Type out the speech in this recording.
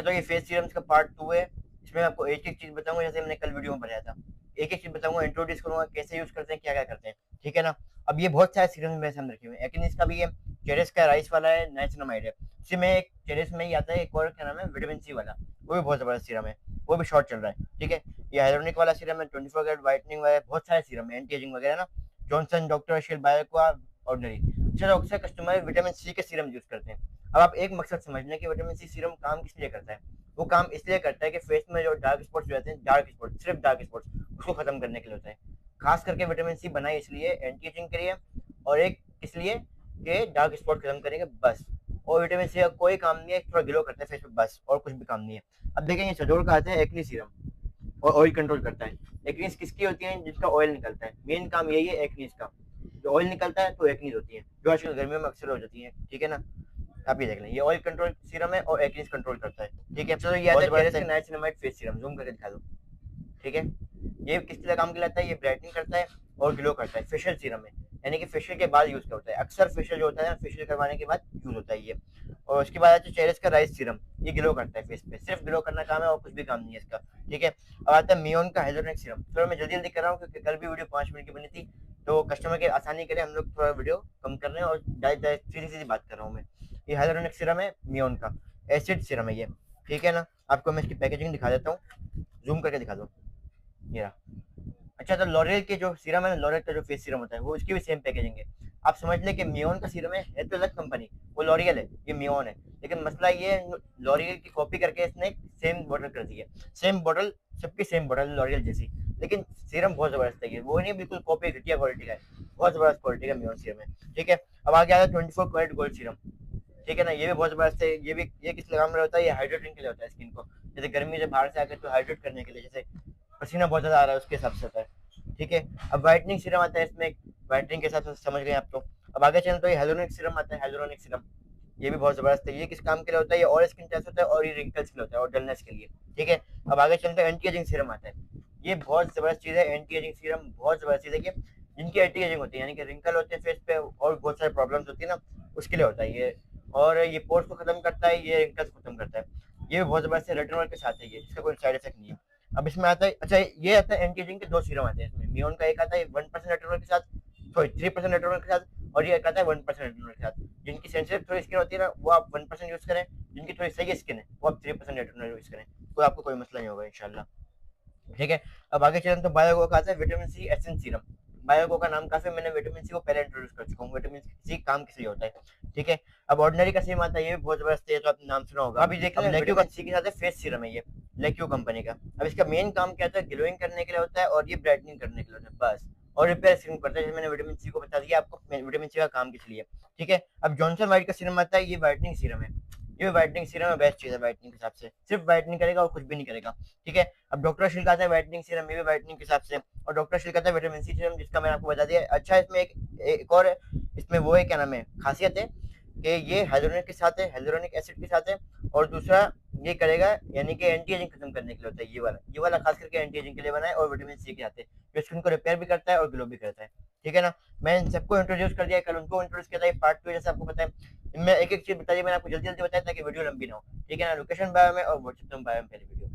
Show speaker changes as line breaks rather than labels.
तो ये face serums का पार्ट 2 है। इसमें आपको एक-एक चीज़ बताऊँगा, जैसे मैंने कल वीडियो में बताया था। एक-एक चीज़ बताऊँगा, इंट्रोड्यूस करूँगा, कैसे यूज़ करते हैं, क्या-क्या करते हैं, ठीक है ना? अब ये बहुत सारे सीरम मेरे सामने रखे हुए हैं। एक्निस का भी है, केरेस का राइस वाला है, नाइसिनामाइड है। उसी में एक केरेस में ही आता है एक और, क्या नाम है, विटामिन सी वाला, वो भी बहुत ज़बरदस्त सीरम है, वो भी शॉर्ट चल रहा है, ठीक है? ये हाइलुरोनिक वाला सीरम है, 24 कैरेट व्हाइटनिंग वाला है, बहुत सारे सीरम है, एंटी एजिंग वगैरह ना, जॉनसन, डॉक्टर अशील, बायोक्वा, ऑर्डिनरी। अच्छा, अक्सर कस्टमर विटामिन सी के सीरम यूज़ करते हैं। अब आप एक मकसद समझ लें कि विटामिन सी सीरम काम किस लिए करता है। वो काम इसलिए करता है कि फेस में जो डार्क स्पॉट्स हो जाते हैं, डार्क स्पॉट्स, सिर्फ डार्क स्पॉट्स, उसको खत्म करने के लिए होता है। खास करके विटामिन सी बना इसलिए एंटी एजिंग के लिए, और एक इसलिए कि डार्क स्पॉट खत्म करेंगे बस। और विटामिन सी का कोई काम नहीं है, थोड़ा ग्लो करता है फेस पे बस, और कुछ भी काम नहीं है। अब देखेंगे सजोल का आता है एक्नी सीरम, और ऑयल कंट्रोल करता है। एक्नीज किसकी होती है? जिसका ऑयल निकलता है, मेन काम यही है एक्नीज का। जो ऑयल निकलता है तो एक्नीज होती है, जो आजकल गर्मियों में अक्सर हो जाती है, ठीक है ना? आप ये देख लें, ये ऑयल कंट्रोल सीरम है और एक्नीज कंट्रोल करता है, ठीक है? चलो ये आता है केरेस का नाइसिनामाइड फेस सीरम, जूम करके दिखा दो, ठीक है? ये किस लिए काम के लिए आता है? ये ब्राइटनिंग करता है और ग्लो करता है, फेशियल सीरम है, यानी कि फेशियल के बाद यूज होता है। अक्सर फेशियल जो होता है ना, फेशियल करवाने के बाद यूज होता है ये। और उसके बाद आता है चेरिस का राइस सीरम, ये ग्लो करता है फेस पे, सिर्फ ग्लो करना काम है और कुछ भी काम नहीं है इसका, ठीक है? अब आता है मियोन का हाइलोनिक सीरम। थोड़ा मैं जल्दी जल्दी कर रहा हूँ क्योंकि कल भी वीडियो 5 मिनट की बनी थी, तो कस्टमर के आसानी के लिए हम लोग थोड़ा वीडियो कम कर रहे हैं और डायरेक्ट सीधी सीधी बात कर रहा हूँ मैं। ये हाइलोनिक सीरम है मियोन का, एसिड सीरम है ये, ठीक है ना? आपको मैं इसकी पैकेजिंग दिखा देता हूँ, जूम करके दिखा दो, ये रहा। अच्छा, तो लॉरियल के जो सीरम है ना, लॉरियल का जो फेस सीरम होता है, वो उसकी भी सेम पैकेजिंग है। आप समझ लें कि मियोन का सीरम है तो अलग कंपनी, वो लॉरियल है, ये मियोन है। लेकिन मसला ये लॉरियल की कॉपी करके इसने सेम बॉटल कर दी है, सेम बॉटल, सबकी सेम बॉटल लॉरियल जैसी, लेकिन सीरम बहुत जबरदस्त है ये, वो नहीं बिल्कुल कॉपी घटिया क्वालिटी का है, बहुत जबरदस्त क्वालिटी का मियोन सीरम है, ठीक है? अब आगे आता है 24 कैरेट गोल्ड सीरम, ठीक है ना? ये भी बहुत जबरदस्त है। ये भी, ये किस काम में होता है? ये हाइड्रेटिंग के लिए होता है स्किन को, जैसे गर्मी से बाहर से आकर तो हाइड्रेट करने के लिए, जैसे पसीना बहुत ज्यादा आ रहा है उसके हिसाब से होता है, ठीक है? अब व्हाइटनिंग सीरम आता है इसमें, व्हाइटनिंग के हिसाब से समझ गए आप तो। अब आगे चलें तो ये हेलोनिक सीरम आता है, हेलोनिक सीरम, ये भी बहुत जबरदस्त है। ये किस काम के लिए होता है? ये और स्किन टेस्ट होता है और ये रिंकल्स के लिए होता है और डलनेस के लिए, ठीक है? अब आगे चलते हैं, एंटी एजिंग सीरम आता है। ये बहुत जबरदस्त चीज है, एंटी एजिंग सीरम बहुत जबरदस्त चीज है ये। जिनकी एंटी एजिंग होती है, यानी कि रिंकल होते हैं फेस पे और बहुत सारे प्रॉब्लम्स होती है ना, उसके लिए होता है ये। और ये पोर्स को खत्म करता है, ये रिंकल्स को खत्म करता है। ये भी बहुत जबरदस्त है, रेटिनॉल के साथ है ये, इसका कोई साइड इफेक्ट नहीं है। अब इसमें आता है, अच्छा ये आता है एंटी एजिंग के दो सीरम आते हैं इसमें, मियोन का एक आता है 1% रेटिनॉल के साथ, सॉरी 3% रेटिनॉल के साथ, और ये एक आता है 1% रेटिनॉल के साथ। जिनकी सेंसिटिव थोड़ी स्किन होती है ना, वो आप 1% यूज करें, जिनकी थोड़ी सही स्किन है वो आप 3% रेटिनॉल यूज करें, तो आपको कोई मसला नहीं होगा इंशाल्लाह, ठीक है? अब आगे चलें तो बायोगो का आता है विटामिन सी एसेंस सीरम। बायोगो का नाम काफी, मैंने विटामिन सी को पहले इंट्रोड्यूस कर चुका हूँ, विटामिन सी काम किस लिए होता है, ठीक है? अब ऑर्डिनरी का सीरम आता है, ये भी बहुत जबरदस्त है, तो आपने नाम सुना होगा। अभी देख लें, लेक्यू का सी के साथ है फेस सीरम है ये, लेक्यू कंपनी का। अब इसका मेन काम क्या होता है? ग्लोइंग करने के लिए होता है और ये ब्राइटनिंग करने के लिए होता है बस, और रिपेयर सीरम करता है, जैसे मैंने विटामिन सी को बता दिया आपको विटामिन सी का काम किस लिए, ठीक है? अब जॉनसन वाइट का सीरम आता है, ये व्हाइटनिंग सीरम है, ये व्हाइटनिंग सीरम है, बेस्ट चीज है व्हाइटनिंग के हिसाब से, सिर्फ व्हाइटनिंग करेगा और कुछ भी नहीं करेगा, ठीक है? अब डॉक्टर शिल का आता है व्हाइटनिंग सीरम, ये भी व्हाइटनिंग के हिसाब से, और डॉक्टर शिल का आता है विटामिन सी सीरम, जिसका मैंने आपको बता दिया। अच्छा, इसमें एक और है, इसमें वो है, क्या नाम है, खासियत है कि ये हाइलोनिक के साथ है, हाइलोनिक एसिड के साथ है, और दूसरा ये करेगा, यानी कि एंटी एजिंग खत्म करने के लिए होता है ये वाला खास करके एंटी एजिंग के लिए बना है, और विटामिन सी के साथ है, जो स्किन को रिपेयर भी करता है और ग्लो भी करता है, ठीक है ना? मैं इन सबको इंट्रोड्यूस कर दिया, कल उनको इंट्रोड्यूस किया था, पार्ट 2 जैसे आपको पता है। इनमें एक एक चीज बता दी मैंने आपको, जल्दी जल्दी बताया ताकि वीडियो लंबी ना हो, ठीक है ना? लोकेशन बायो में और व्हाट्सएप बायो में पहले वीडियो।